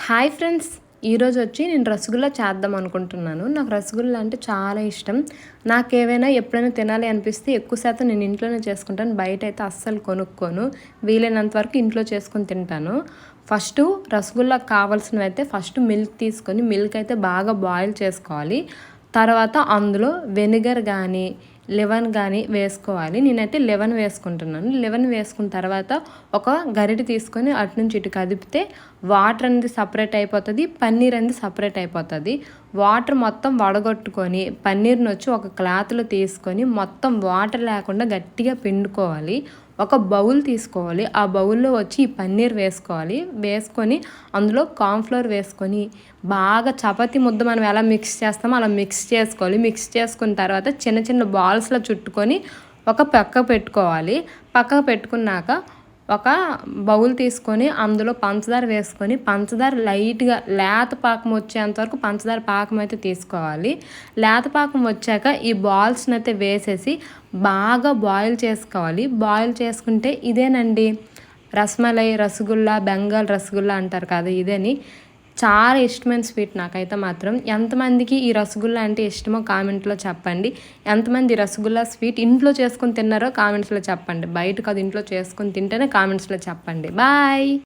Hi friends, ఈరోజు వచ్చి నేను రసగుల్లా చేద్దాం అనుకుంటున్నాను. నాకు రసగుల్లా అంటే చాలా ఇష్టం. నాకేమైనా ఎప్పుడైనా తినాలి అనిపిస్తే ఎక్కువ శాతం నేను ఇంట్లోనే చేసుకుంటాను. బయట అయితే అస్సలు కొనుక్కోను. వీలైనంత వరకు ఇంట్లో చేసుకొని తింటాను. ఫస్ట్ రసగుల్లాకు కావాల్సినవి అయితే ఫస్ట్ మిల్క్ తీసుకొని మిల్క్ అయితే బాగా బాయిల్ చేసుకోవాలి. తర్వాత అందులో వెనిగర్ కానీ లెమన్ కానీ వేసుకోవాలి. నేనైతే లెమన్ వేసుకుంటున్నాను. లెమన్ వేసుకున్న తర్వాత ఒక గరిటె తీసుకొని అటు నుంచి ఇటు కదిపితే వాటర్ అనేది సపరేట్ అయిపోతుంది, పన్నీర్ అనేది సపరేట్ అయిపోతుంది. వాటర్ మొత్తం వడగొట్టుకొని పన్నీర్ని వచ్చి ఒక క్లాత్లో తీసుకొని మొత్తం వాటర్ లేకుండా గట్టిగా పిండుకోవాలి. ఒక బౌల్ తీసుకోవాలి. ఆ బౌల్లో వచ్చి ఈ పన్నీర్ వేసుకోవాలి. వేసుకొని అందులో కార్న్ఫ్లోర్ వేసుకొని బాగా చపాతీ ముద్ద మనం ఎలా మిక్స్ చేస్తామో అలా మిక్స్ చేసుకోవాలి. మిక్స్ చేసుకున్న తర్వాత చిన్న చిన్న బాల్స్లో చుట్టుకొని ఒక పక్క పెట్టుకోవాలి. పక్కకు పెట్టుకున్నాక ఒక బౌల్ తీసుకొని అందులో పంచదార వేసుకొని పంచదార లైట్గా లేత పాకం వచ్చేంత వరకు పంచదార పాకం అయితే తీసుకోవాలి. లేత పాకం వచ్చాక ఈ బాల్స్ని అయితే వేసేసి బాగా బాయిల్ చేసుకోవాలి. బాయిల్ చేసుకుంటే ఇదేనండి రసమలై, రసగుల్లా, బెంగాల్ రసగుల్లా అంటారు కదా, ఇదేని చాలా ఇష్టమైన స్వీట్ నాకైతే మాత్రం. ఎంతమందికి ఈ రసగుల్లా అంటే ఇష్టమో కామెంట్లో చెప్పండి. ఎంతమంది రసగుల్లా స్వీట్ ఇంట్లో చేసుకొని తిన్నారో కామెంట్స్లో చెప్పండి. బయట కాదు, ఇంట్లో చేసుకొని తింటేనే కామెంట్స్లో చెప్పండి. బాయ్.